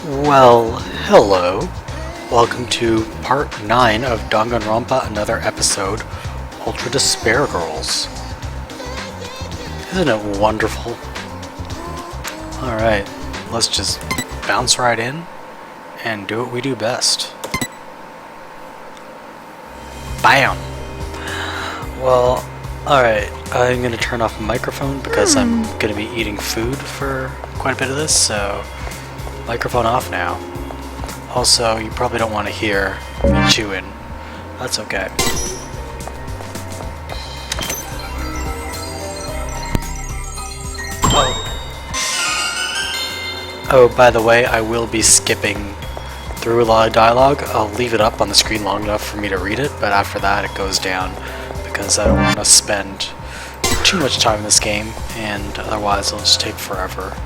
Well, hello. Welcome to part 9 of Danganronpa, another episode, Ultra Despair Girls. Isn't it wonderful? Alright, let's just bounce right in and do what we do best. Bam! Well, alright, I'm gonna turn off the microphone because I'm gonna be eating food for quite a bit of this, so microphone off now. Also, you probably don't want to hear me chewing. That's okay. Oh, by the way, I will be skipping through a lot of dialogue. I'll leave it up on the screen long enough for me to read it, but after that it goes down because I don't want to spend too much time in this game, and otherwise it'll just take forever.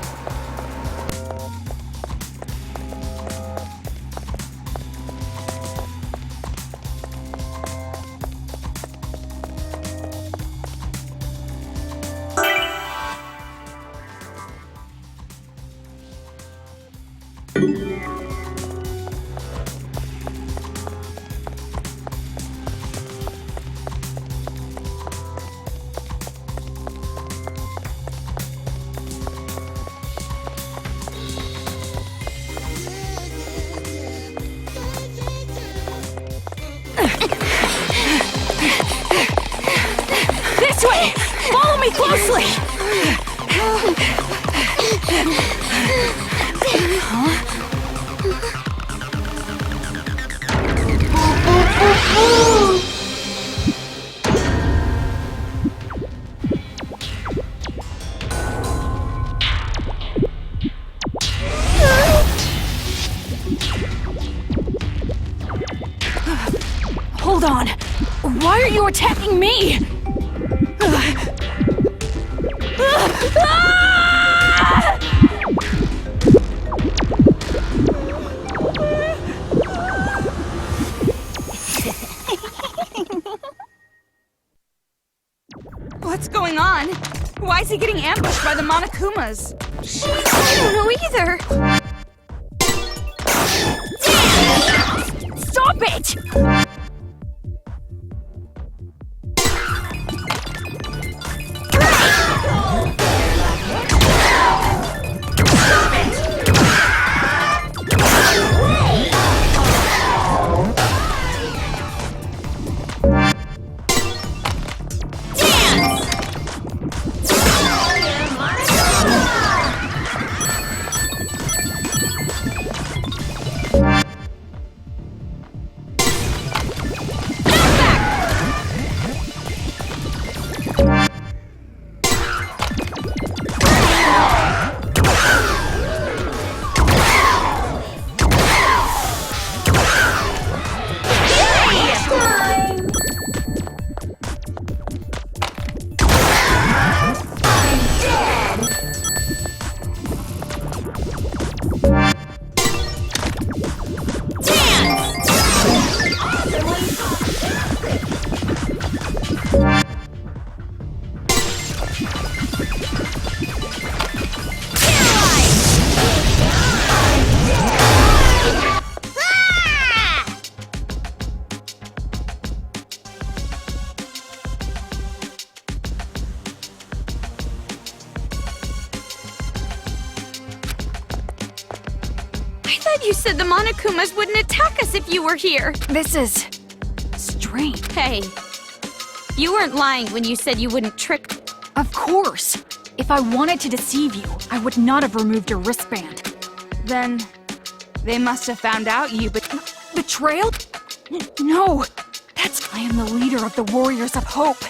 This way! Follow me closely! Hold on! Why are you attacking me? What's going on? Why is he getting ambushed by the Monokumas? I don't know either! Stop it! You said the Monokumas wouldn't attack us if you were here. This is strange. Hey, you weren't lying when you said you wouldn't trick. Of course! If I wanted to deceive you, I would not have removed your wristband. Then they must have found out you Betrayal? No! I am the leader of the Warriors of Hope.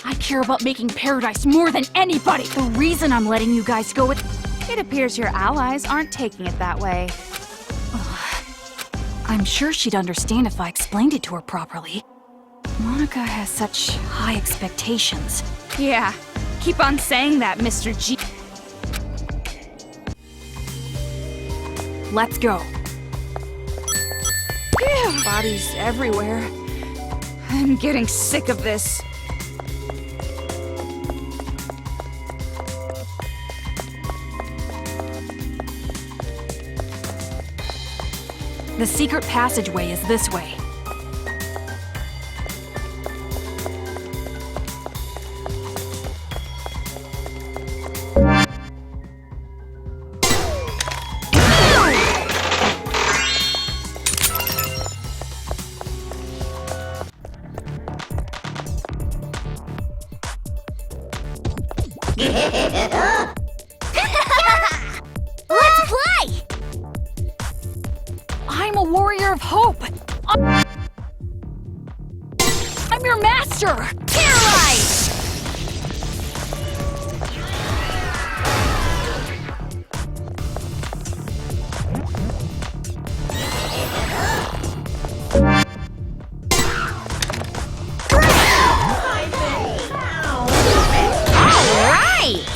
I care about making paradise more than anybody! The reason I'm letting you guys go with... It appears your allies aren't taking it that way. I'm sure she'd understand if I explained it to her properly. Monica has such high expectations. Yeah, keep on saying that, Mr. G. Let's go. Bodies everywhere. I'm getting sick of this. The secret passageway is this way. Let's play! I'm a warrior of hope! I'm your master! Paralyze! All right!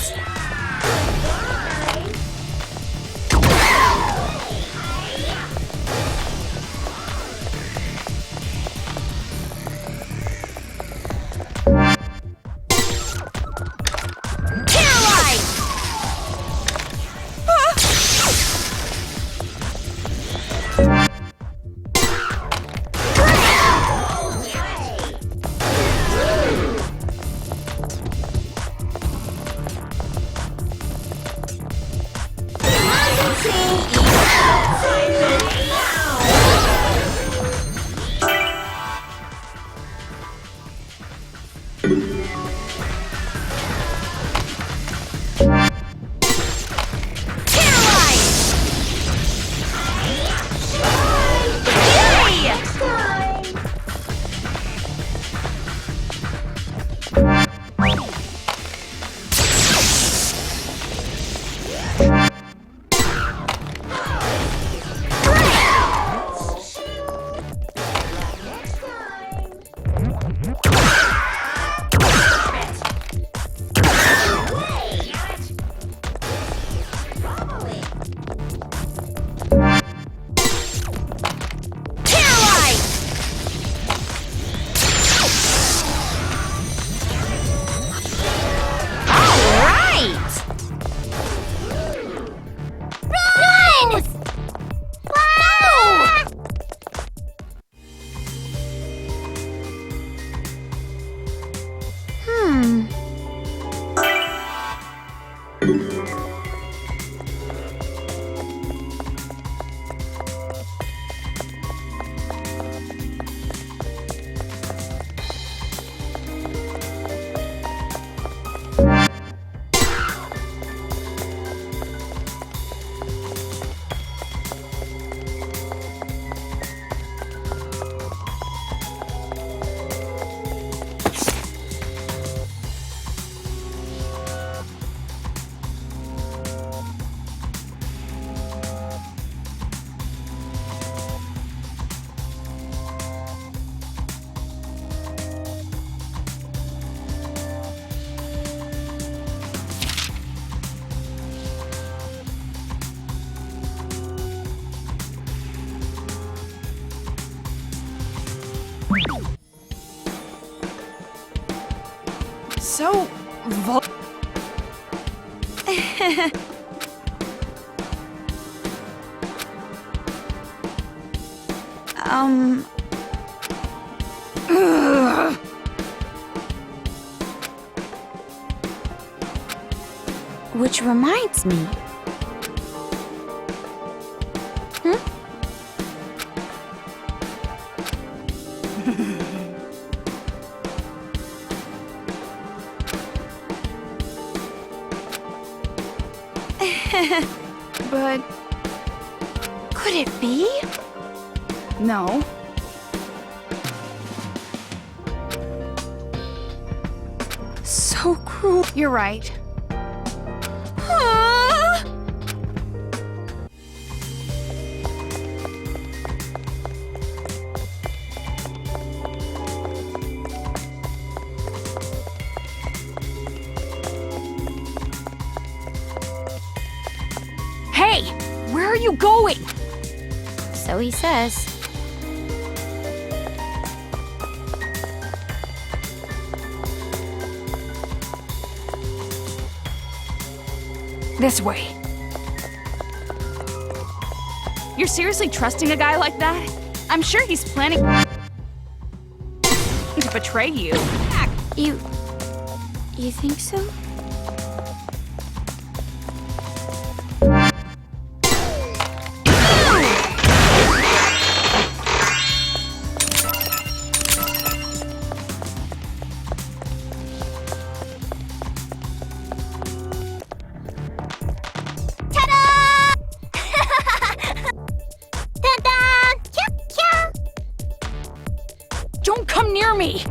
So... Ugh. Which reminds me. But Could it be? no. So cruel. You're right. Ah! Hey! Where are you going? So he says. This way. You're seriously trusting a guy like that? I'm sure he's planning to betray you. You think so? Don't come near me!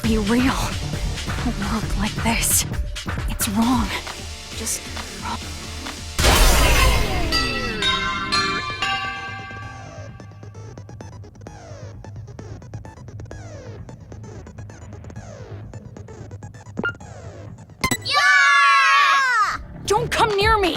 be real. A world like this. It's wrong. Just wrong. Don't come near me!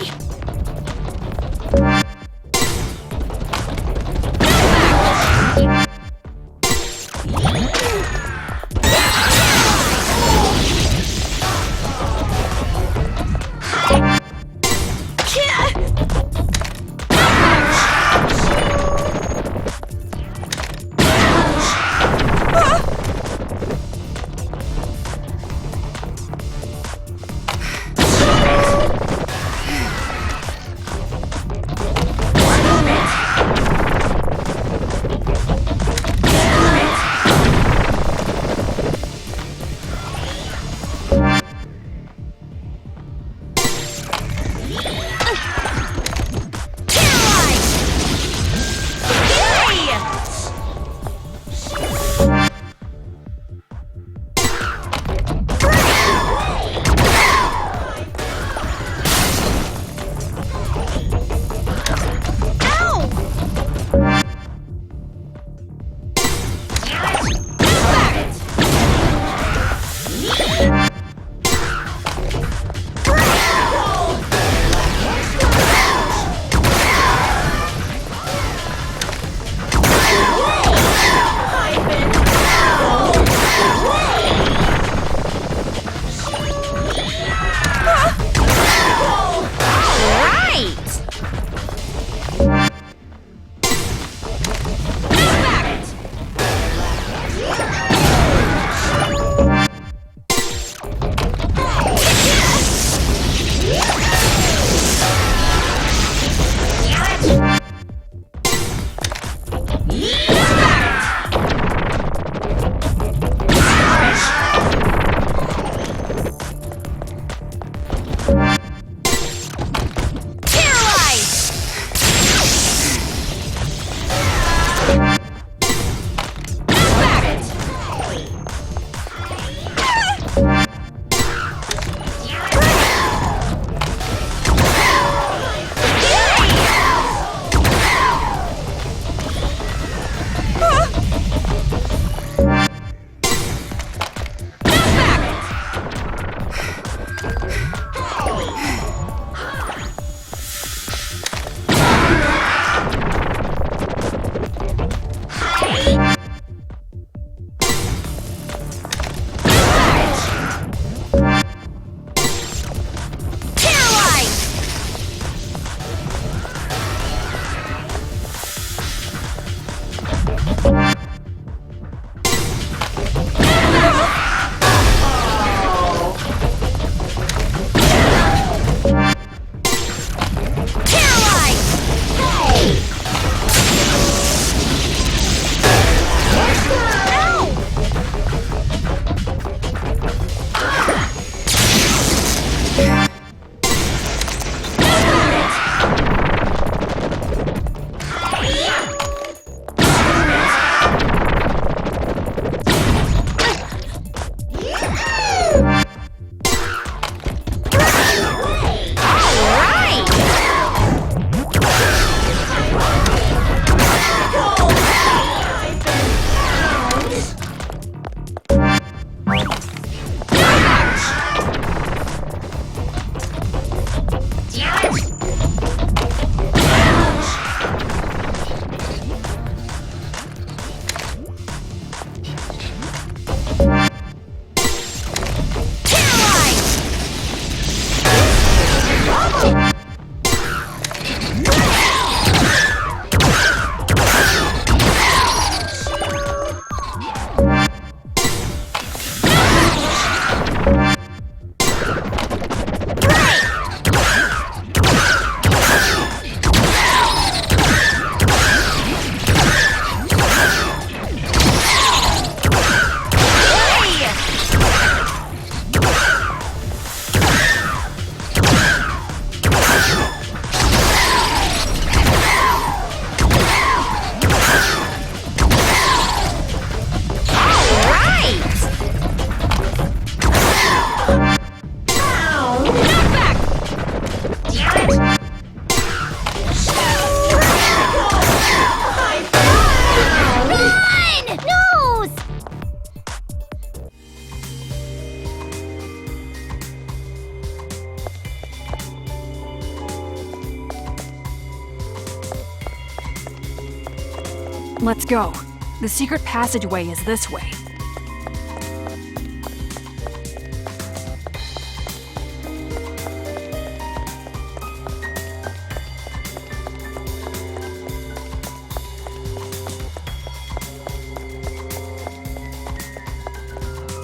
Let's go. The secret passageway is this way.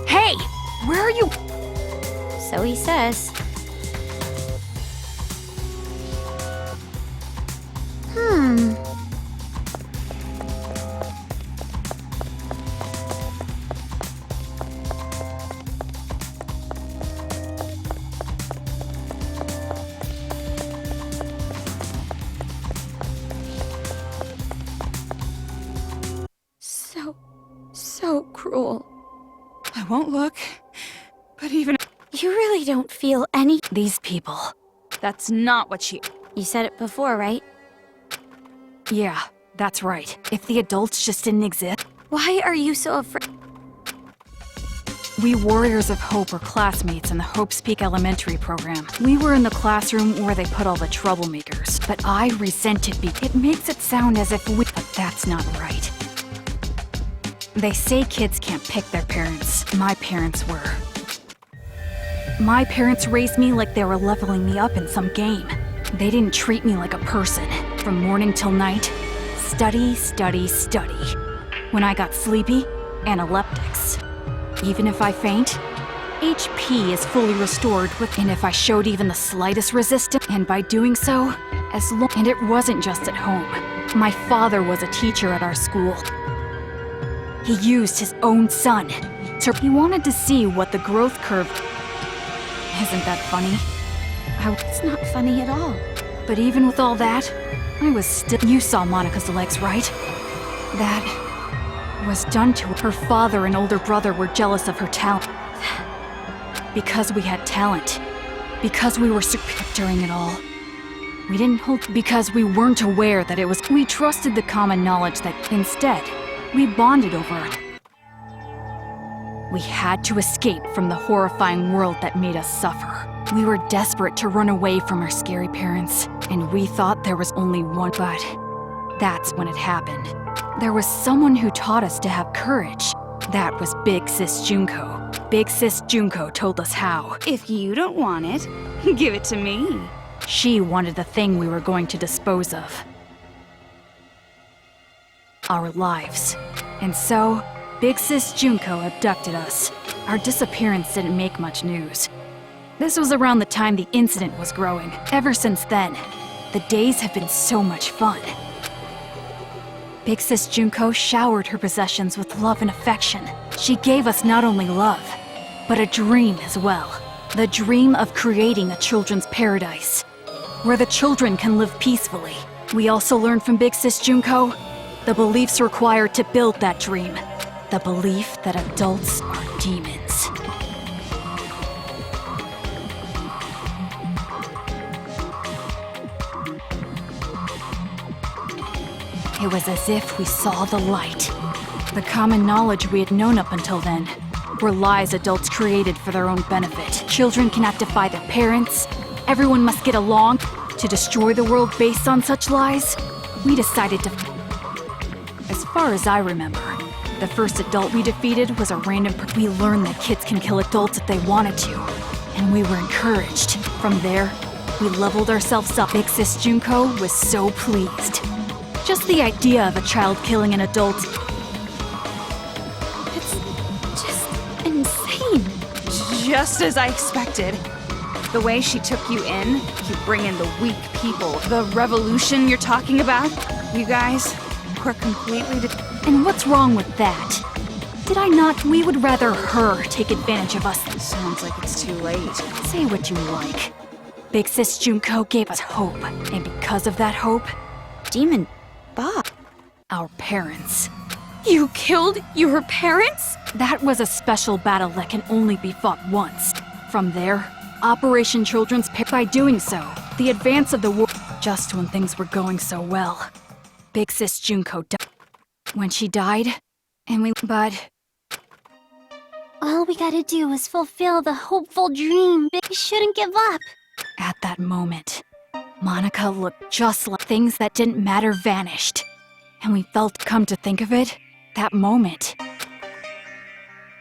Hey! Where are you? So he says. So cruel. I won't look, but even... You really don't feel any... These people. That's not what she... You said it before, right? Yeah, that's right. If the adults just didn't exist. Why are you so afraid? We Warriors of Hope were classmates in the Hope's Peak Elementary program. We were in the classroom where they put all the troublemakers, but I resented it makes it sound as if we... But that's not right. They say kids can't pick their parents. My parents were. My parents raised me like they were leveling me up in some game. They didn't treat me like a person. From morning till night, study, study, study. When I got sleepy, analeptics. Even if I faint, HP is fully restored and if I showed even the slightest resistance, and by doing so, and it wasn't just at home. My father was a teacher at our school. He used his own son. He wanted to see what the growth curve... Isn't that funny? It's not funny at all. But even with all that, I was still... You saw Monica's legs, right? That was done to her. Her father and older brother were jealous of her talent. Because we had talent. Because we were during it all. We didn't hold... Because we weren't aware that it was... We trusted the common knowledge that instead... We bonded over it. We had to escape from the horrifying world that made us suffer. We were desperate to run away from our scary parents, and we thought there was only one, but that's when it happened. There was someone who taught us to have courage. That was Big Sis Junko. Big Sis Junko told us how. If you don't want it, give it to me. She wanted the thing we were going to dispose of. Our lives. And so, Big Sis Junko abducted us. Our disappearance didn't make much news. This was around the time the incident was growing. Ever since then, the days have been so much fun. Big Sis Junko showered her possessions with love and affection. She gave us not only love, but a dream as well. The dream of creating a children's paradise, where the children can live peacefully. We also learned from Big Sis Junko the beliefs required to build that dream. The belief that adults are demons. It was as if we saw the light. The common knowledge we had known up until then were lies adults created for their own benefit. Children cannot defy their parents. Everyone must get along. To destroy the world based on such lies, we decided to... As far as I remember, the first adult we defeated was a random... We learned that kids can kill adults if they wanted to, and we were encouraged. From there, we leveled ourselves up. Big Sis Junko was so pleased. Just the idea of a child killing an adult... It's just insane. Just as I expected. The way she took you in, you bring in the weak people. The revolution you're talking about, you guys were completely... And what's wrong with that? Did I not? We would rather her take advantage of us. Sounds like it's too late. Say what you like. Big Sis Junko gave us hope, and because of that hope, Demon Bob. Our parents. You killed your parents? That was a special battle that can only be fought once. From there, Operation Children's Pick. By doing so, the advance of the war. Just when things were going so well, Big Sis Junko died. When she died, but All we gotta do is fulfill the hopeful dream. We shouldn't give up. at that moment, Monica looked just like things that didn't matter vanished. And we felt, come to think of it, that moment.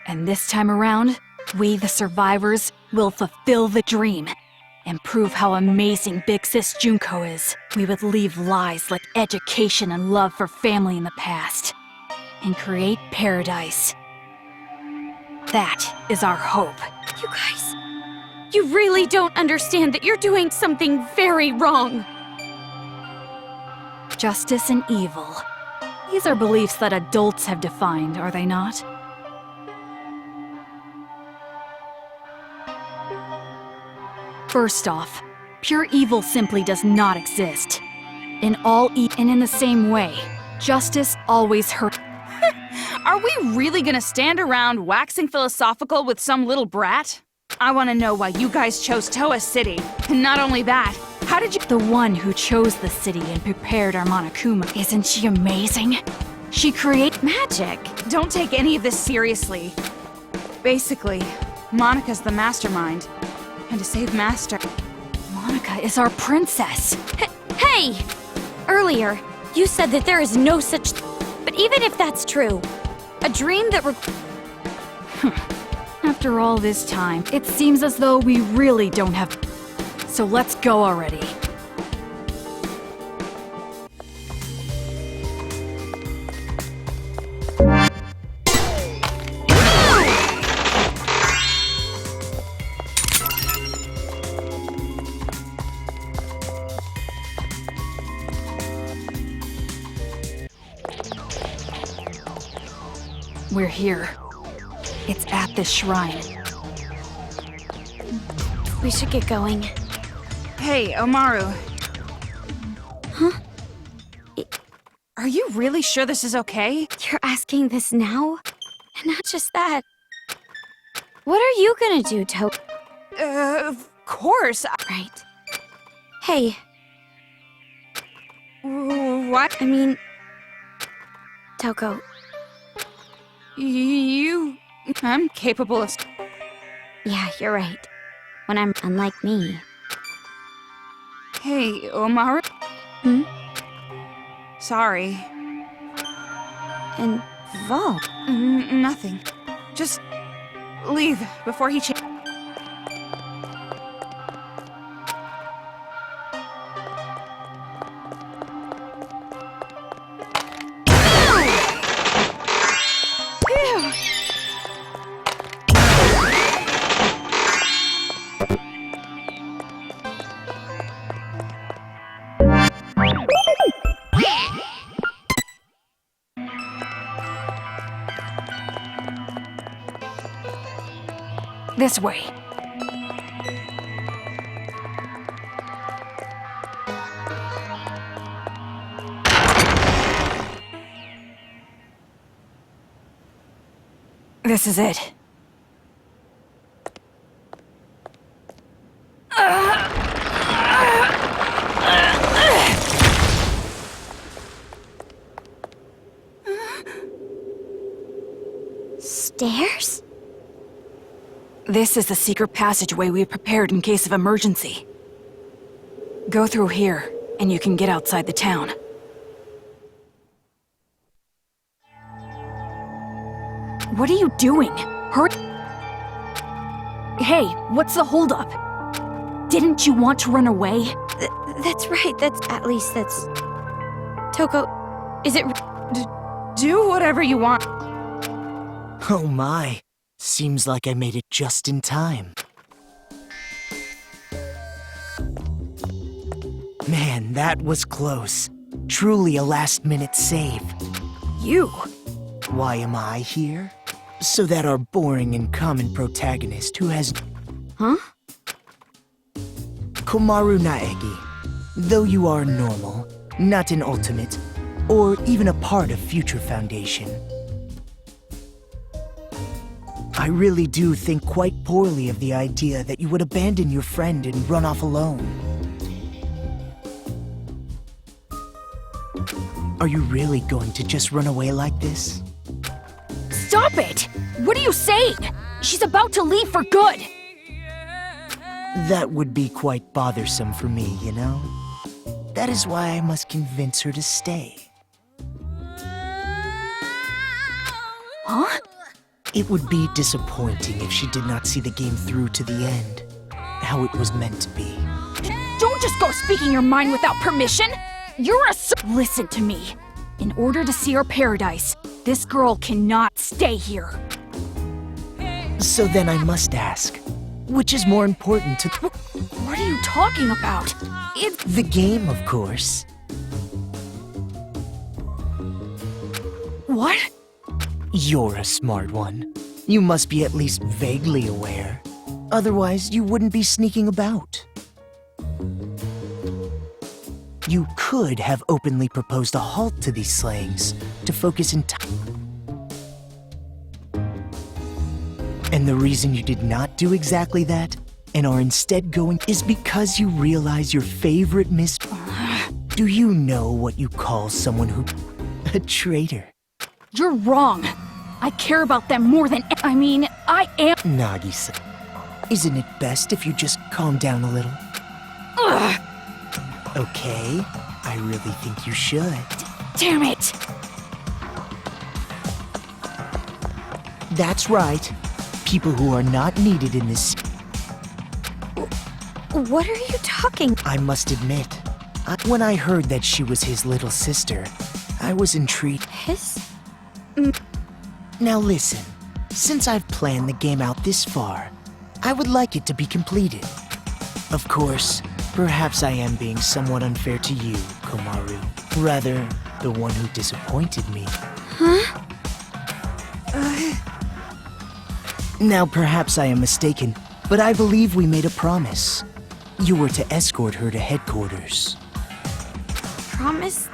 And this time around, we, the survivors, will fulfill the dream and prove how amazing Big Sis Junko is. We would leave lies like education and love for family in the past and create paradise. That is our hope. You guys, you really don't understand that you're doing something very wrong. Justice and evil. These are beliefs that adults have defined, are they not? First off, pure evil simply does not exist. In all and in the same way, justice always hurt. Are we really gonna stand around waxing philosophical with some little brat? I wanna know why you guys chose Toa City. And not only that, how did you— The one who chose the city and prepared our Monokuma. Isn't she amazing? She created Magic. Don't take any of this seriously. Basically, Monica's the mastermind. And to save Master— Monica is our princess. Hey! Earlier, you said that there is no such... But even if that's true, a dream that After all this time, it seems as though we really don't have... So let's go already. We're here. It's at this shrine. we should get going. Hey, Omaru. Huh? Are you really sure this is okay? You're asking this now? And not just that. What are you gonna do, Toad? Of course. Right. Hey, What? I mean... Toko, I'm capable of... yeah, you're right. When I'm unlike me. Hey, Omaru. Hmm? Sorry. And Vol. Nothing. Just leave before he changes. This way. This is it. Stairs? This is the secret passageway we prepared in case of emergency. Go through here, and you can get outside the town. What are you doing? Hurry! Hey, what's the holdup? Didn't you want to run away? That's right, at least that's... Toko, is it... Do whatever you want. Oh my. Seems like I made it just in time. Man, that was close. Truly a last-minute save. You? Why am I here? So that our boring and common protagonist who has... Huh? Komaru Naegi. Though you are normal, not an ultimate, or even a part of Future Foundation, I really do think quite poorly of the idea that you would abandon your friend and run off alone. Are you really going to just run away like this? Stop it! What are you saying? She's about to leave for good! That would be quite bothersome for me, you know? That is why I must convince her to stay. Huh? It would be disappointing if she did not see the game through to the end, how it was meant to be. Don't just go speaking your mind without permission! You're a Listen to me. In order to see our paradise, this girl cannot stay here. So then I must ask, which is more important to What are you talking about? It's the game, of course? What? You're a smart one. You must be at least vaguely aware. Otherwise, you wouldn't be sneaking about. You could have openly proposed a halt to these slayings to focus And the reason you did not do exactly that and are instead going is because you realize your favorite Do you know what you call someone who... a traitor? You're wrong. I care about them more than I am. Nagisa, isn't it best if you just calm down a little? Ugh, Okay, I really think you should. damn it! That's right. People who are not needed in this... What are you talking? I must admit, when I heard that she was his little sister, I was intrigued. His? Now listen, since I've planned the game out this far, I would like it to be completed. Of course, perhaps I am being somewhat unfair to you, Komaru. Rather, the one who disappointed me. Huh? Now perhaps I am mistaken, but I believe we made a promise. You were to escort her to headquarters. Promise?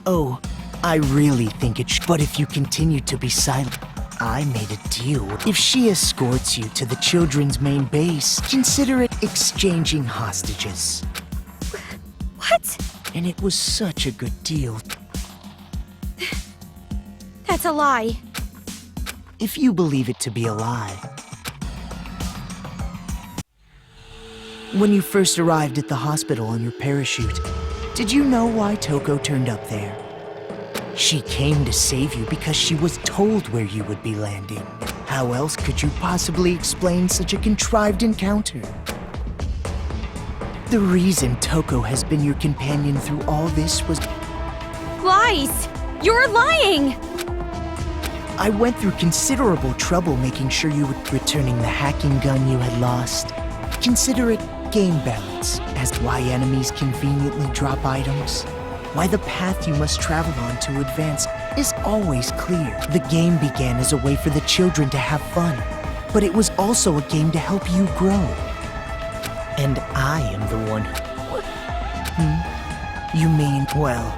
Oh, I really think it should. But if you continue to be silent, I made a deal. If she escorts you to the children's main base, consider it exchanging hostages. What? And it was such a good deal. That's a lie. If you believe it to be a lie. When you first arrived at the hospital on your parachute, did you know why Toko turned up there? She came to save you because she was told where you would be landing. How else could you possibly explain such a contrived encounter? The reason Toko has been your companion through all this was... Lies! You're lying! I went through considerable trouble making sure you would returning the hacking gun you had lost. Consider it game balance, as why enemies conveniently drop items. Why the path you must travel on to advance is always clear. The game began as a way for the children to have fun, but it was also a game to help you grow. And I am the one who... You mean, well,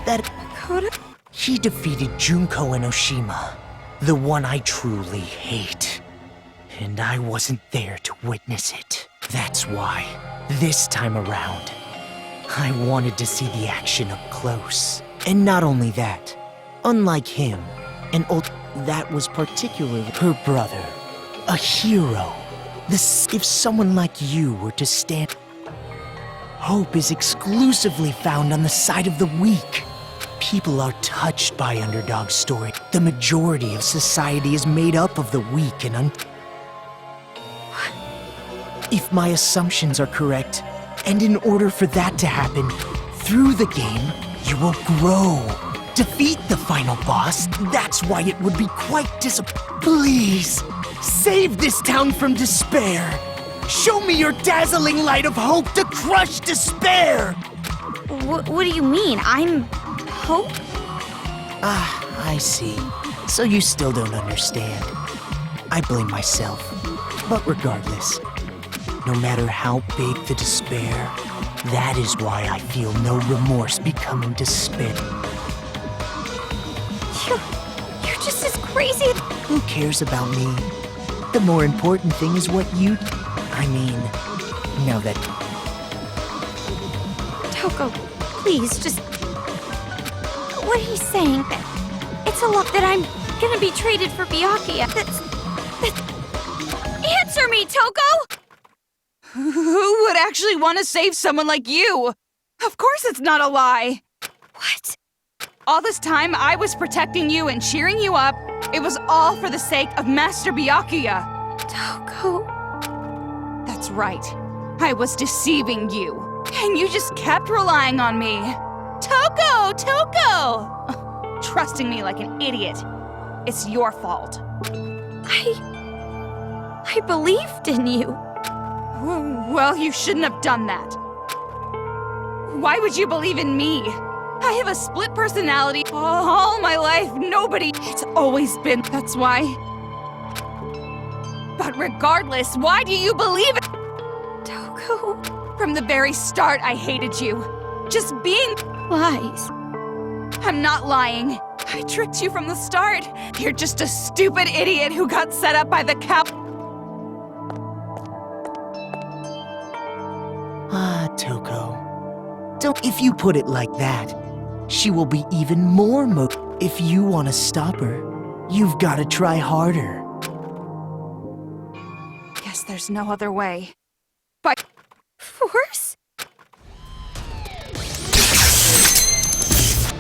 that... Koda? He defeated Junko and Oshima, the one I truly hate. And I wasn't there to witness it. That's why, this time around, I wanted to see the action up close. And not only that, unlike him, that was particularly her brother, a hero. If someone like you were to stand... Hope is exclusively found on the side of the weak. People are touched by underdog story. The majority of society is made up of the weak and If my assumptions are correct, and in order for that to happen, through the game, you will grow. Defeat the final boss, that's why it would be quite Please, save this town from despair. Show me your dazzling light of hope to crush despair! What do you mean? I'm... Hope? Ah, I see. So you still don't understand. I blame myself. But regardless, no matter how big the despair, that is why I feel no remorse becoming despair. You're just as crazy. Who cares about me? The more important thing is what you... now that... Toko, please, just... What he's saying, it's a lot that I'm gonna be traded for Byakuya. That's... Answer me, Toko! Who would actually want to save someone like you? Of course it's not a lie. What? All this time, I was protecting you and cheering you up. It was all for the sake of Master Byakuya. Toko. That's right. I was deceiving you. And you just kept relying on me. Toko! Toko! Trusting me like an idiot. It's your fault. I believed in you. Well, you shouldn't have done that. Why would you believe in me? I have a split personality. All my life, nobody. It's always been. That's why. But regardless, why do you believe it? Toko. From the very start, I hated you. Just being. Lies. I'm not lying. I tricked you from the start. You're just a stupid idiot who got set up by the cow. Ah, Toko. Don't. If you put it like that, she will be even more If you want to stop her, you've got to try harder. Guess there's no other way. But Force?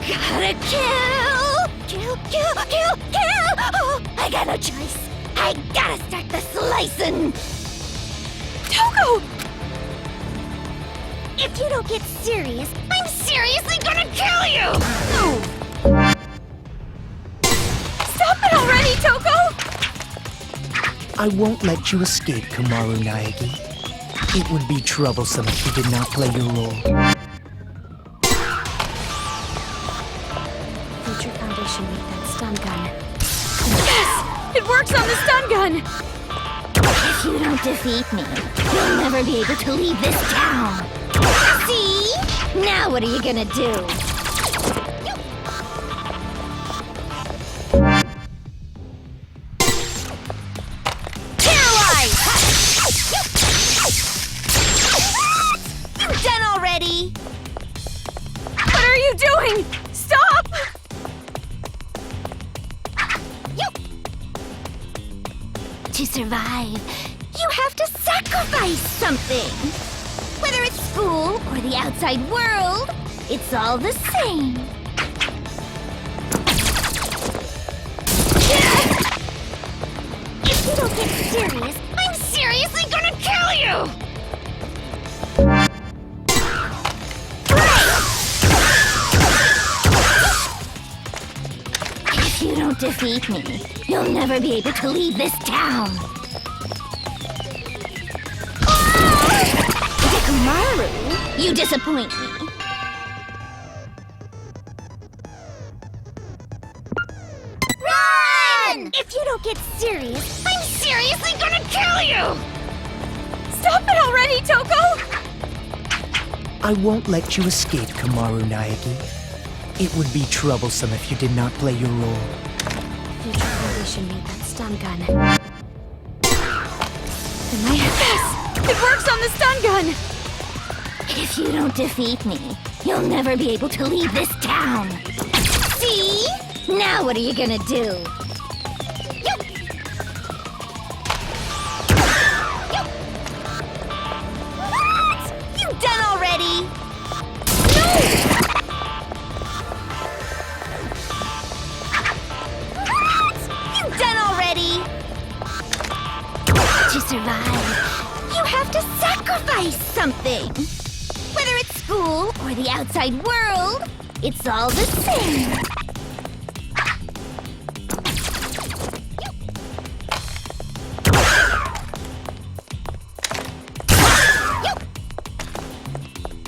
Gotta kill! Kill, kill, kill, kill! Oh, I got no choice. I gotta start the slicing! Toko! If you don't get serious, I'm seriously gonna kill you! Stop it already, Toko! I won't let you escape, Kamaru Naegi. It would be troublesome if you did not play your role. Future Foundation made that stun gun. Yes! It works on the stun gun! If you don't defeat me, you'll never be able to leave this town. See? Now what are you gonna do? Paralyzed! You done already? What are you doing? Stop! To survive, you have to sacrifice something. Whether it's school or the outside world, it's all the same. If you don't get serious, I'm seriously gonna kill you! If you don't defeat me, you'll never be able to leave this town. Kamaru, you disappoint me. Run! If you don't get serious, I'm seriously gonna kill you! Stop it already, Toko! I won't let you escape, Kamaru Naegi. It would be troublesome if you did not play your role. Future Foundation made that stun gun. Yes! It works on the stun gun! If you don't defeat me, you'll never be able to leave this town. See? Now what are you gonna do? What? You done already? No! What? You done already? To survive, you have to sacrifice something. Whether it's school or the outside world, it's all the same.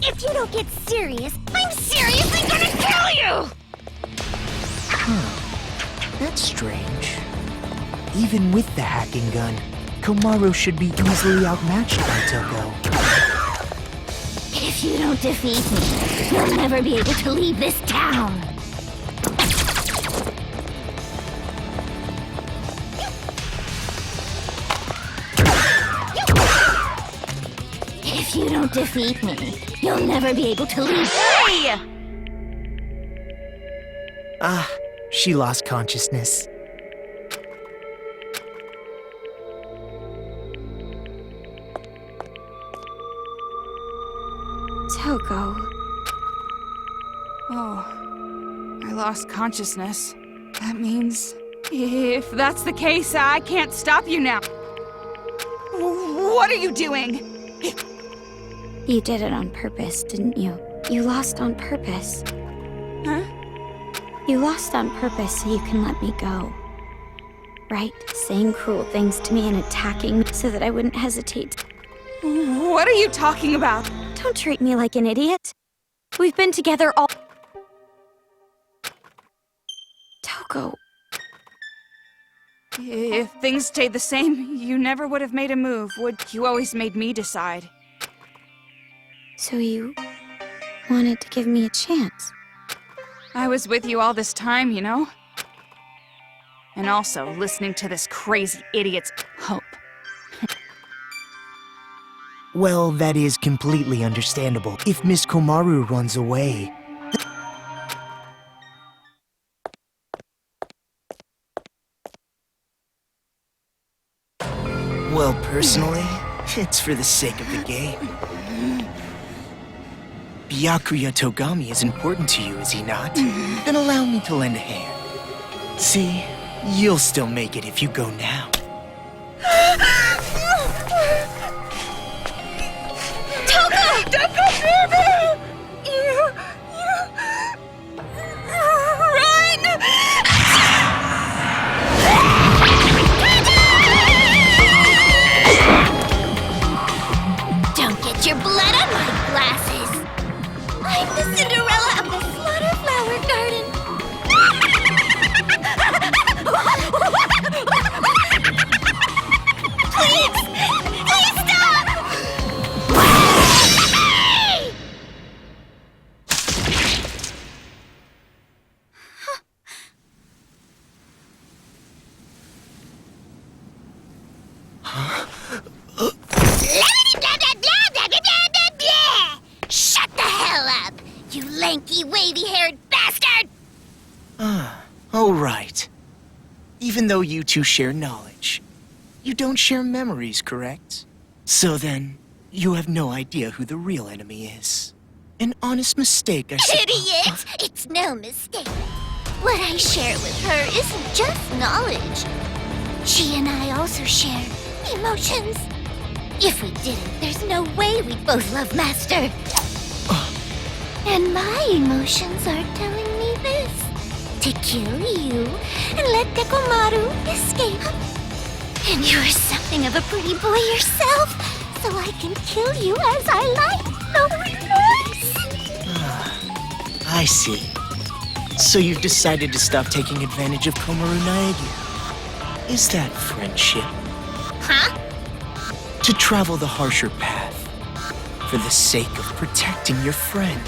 If you don't get serious, I'm seriously gonna kill you! That's strange. Even with the hacking gun, Komaru should be easily outmatched by Toko. If you don't defeat me, you'll never be able to leave this town. If you don't defeat me, you'll never be able to leave. Hey! Ah, she lost consciousness. Toko. Oh, I lost consciousness. That means... if that's the case, I can't stop you now. What are you doing? You did it on purpose, didn't you? You lost on purpose. Huh? You lost on purpose so you can let me go. Right? Saying cruel things to me and attacking me so that I wouldn't hesitate. What are you talking about? Don't treat me like an idiot. We've been together all... Toko. If things stayed the same, you never would have made a move, would you? Always made me decide. So you wanted to give me a chance? I was with you all this time, you know? And also listening to this crazy idiot's Hope. Well, that is completely understandable. If Miss Komaru runs away... Well, personally, it's for the sake of the game. Byakuya Togami is important to you, is he not? Then allow me to lend a hand. See, you'll still make it if you go now. Don't get your blood on my glasses. I'm the Cinderella of the Slaughter Flower Garden. Please! Please stop! Shut the hell up, you lanky, wavy-haired bastard! Oh, right. Even though you two share knowledge, you don't share memories, correct? So then, you have no idea who the real enemy is. An honest mistake, I suppose. Idiot! It's no mistake. What I share with her isn't just knowledge. She and I also share emotions. If we didn't, there's no way we'd both love Master. And my emotions are telling me this. To kill you and let Dekomaru escape. And you're something of a pretty boy yourself, so I can kill you as I like. No remorse. I see. So you've decided to stop taking advantage of Komaru Naegi. Is that friendship? Huh? To travel the harsher path for the sake of protecting your friend.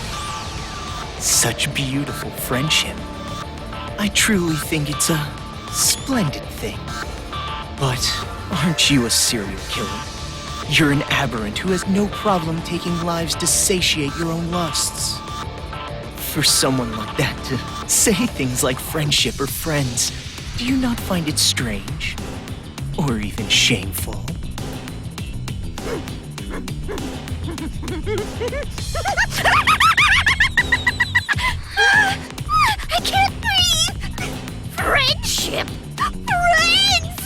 Such beautiful friendship. I truly think it's a splendid thing. But aren't you a serial killer? You're an aberrant who has no problem taking lives to satiate your own lusts. For someone like that to say things like friendship or friends, do you not find it strange? Or even shameful? I can't breathe! Friendship! Friends!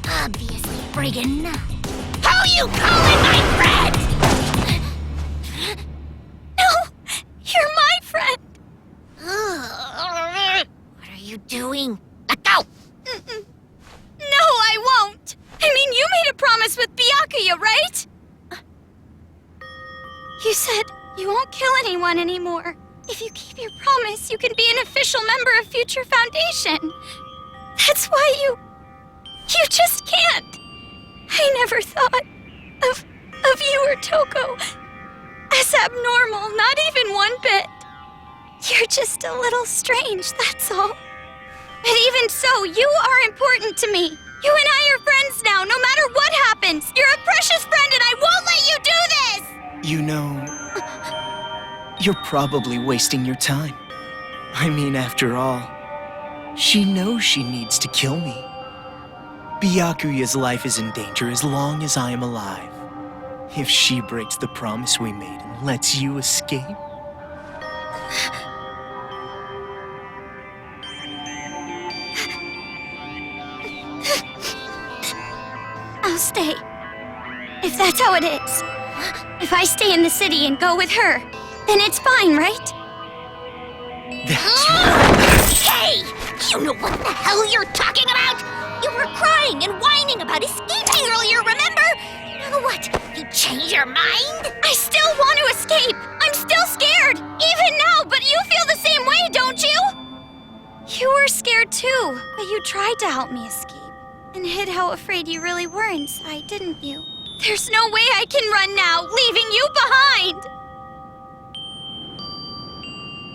Obviously friggin' not. Who you calling my friend? No! You're my friend! What are you doing? Let go! No, I won't! I mean, you made a promise with Byakuya, right? You said you won't kill anyone anymore. If you keep your promise, you can be an official member of Future Foundation. That's why you just can't. I never thought of you or Toko as abnormal, not even one bit. You're just a little strange, that's all. But even so, you are important to me. You and I are friends now, no matter what happens. You're a precious friend and I won't let you do this! You know, you're probably wasting your time. I mean, after all, she knows she needs to kill me. Byakuya's life is in danger as long as I am alive. If she breaks the promise we made and lets you escape, I'll stay. If that's how it is. If I stay in the city and go with her, then it's fine, right? that's right. Hey! You know what the hell you're talking about? You were crying and whining about escaping earlier, remember? Now what? You change your mind? I still want to escape! I'm still scared! Even now, but you feel the same way, don't you? You were scared too, but you tried to help me escape. And hid how afraid you really were inside, didn't you? There's no way I can run now, leaving you behind!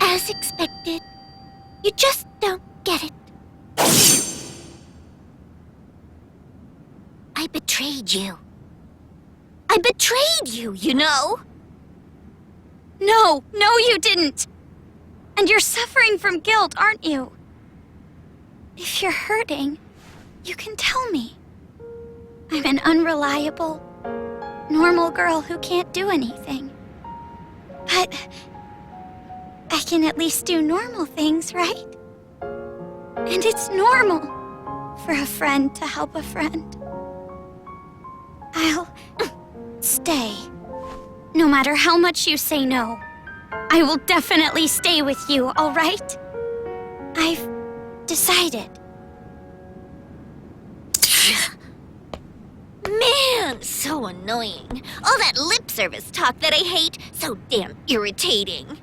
As expected. You just don't get it. I betrayed you. I betrayed you, you know? No, you didn't! And you're suffering from guilt, aren't you? If you're hurting, you can tell me. I'm an unreliable, normal girl who can't do anything. But I can at least do normal things, right? And it's normal for a friend to help a friend. I'll stay. No matter how much you say no, I will definitely stay with you, all right? I've decided. Man, so annoying. All that lip service talk that I hate, so damn irritating.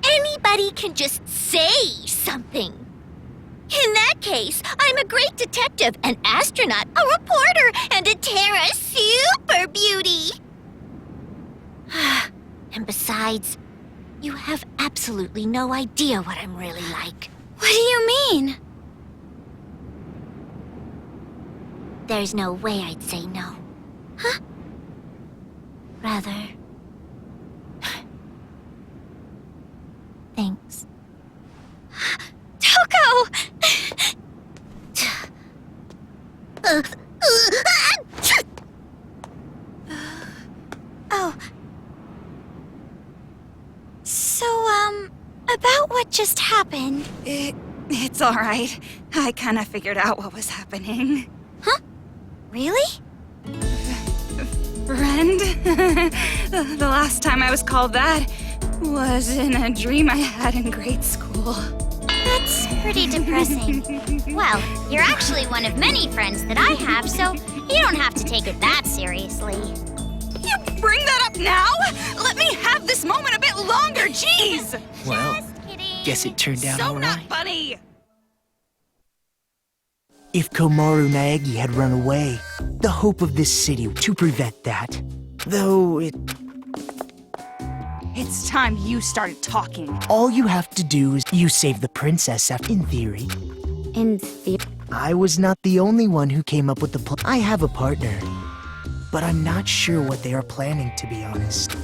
Anybody can just say something. In that case, I'm a great detective, an astronaut, a reporter, and a Terra super beauty. And besides, you have absolutely no idea what I'm really like. What do you mean? There's no way I'd say no. Huh? Rather... Thanks. Toko! Oh. So, about what just happened. It's all right. I kind of figured out what was happening. Huh? Really? Friend? The last time I was called that was in a dream I had in grade school. That's pretty depressing. Well, you're actually one of many friends that I have, so you don't have to take it that seriously. You bring that up now? Let me have this moment a bit longer, jeez! Well, Just kidding. guess it turned out So all not right. funny! If Komaru Naegi had run away, the hope of this city to prevent that. Though It's time you started talking. all you have to do is you save the princess in theory. In theory. I was not the only one who came up with the plan. I have a partner, but I'm not sure what they are planning, to be honest.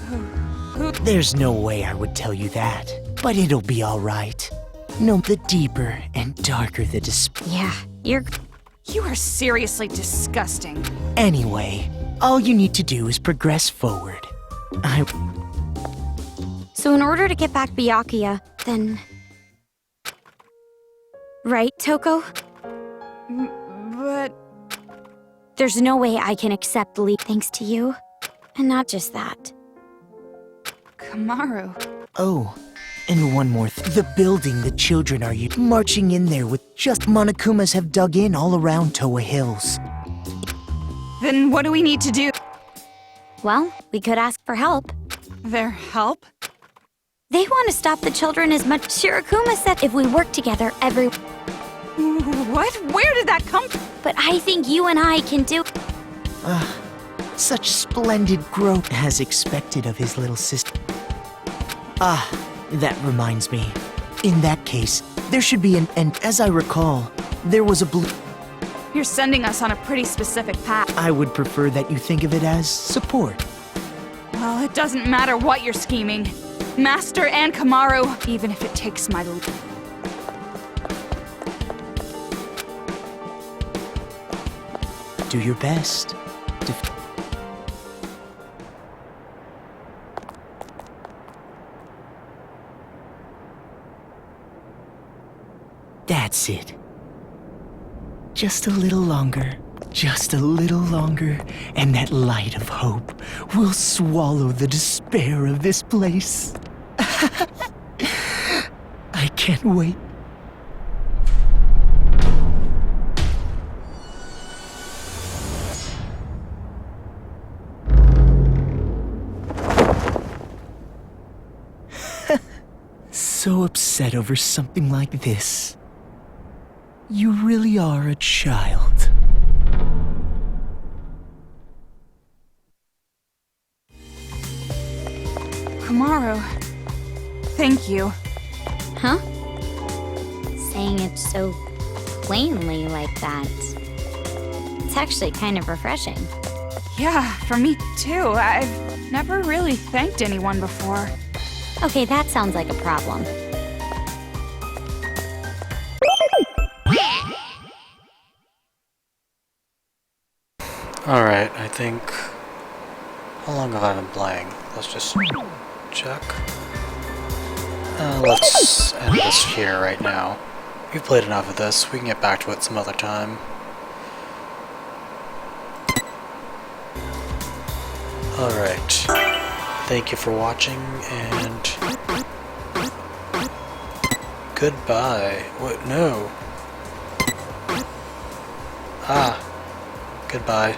There's no way I would tell you that, but it'll be all right. No, the deeper and darker the Yeah, You are seriously disgusting. Anyway, all you need to do is progress forward. So in order to get back Byakuya, then... Right, Toko? But... There's no way I can accept leave thanks to you. And not just that. Komaru... Oh, and one more the building the children are marching in there with just Monokumas have dug in all around Toa Hills. Then what do we need to do? Well, we could ask for help. Their help? They want to stop the children as much. Shirokuma said if we work together, What? Where did that come from? But I think you and I can do... Such splendid growth as expected of his little sister. That reminds me. In that case, there should be and as I recall, there was a blue... You're sending us on a pretty specific path. I would prefer that you think of it as support. Well, it doesn't matter what you're scheming. Master and Komaru, even if it takes my life. Do your best. That's it. Just a little longer. Just a little longer, and that light of hope will swallow the despair of this place. I can't wait. So upset over something like this. You really are a child. Komaru, thank you. Huh? Saying it so plainly like that. It's actually kind of refreshing. Yeah, for me too. I've never really thanked anyone before. Okay, that sounds like a problem. Alright, I think... How long have I been playing? Let's just check. Let's end this here right now. We've played enough of this. We can get back to it some other time. Alright. Thank you for watching, and... Goodbye. What? No. Ah. Goodbye.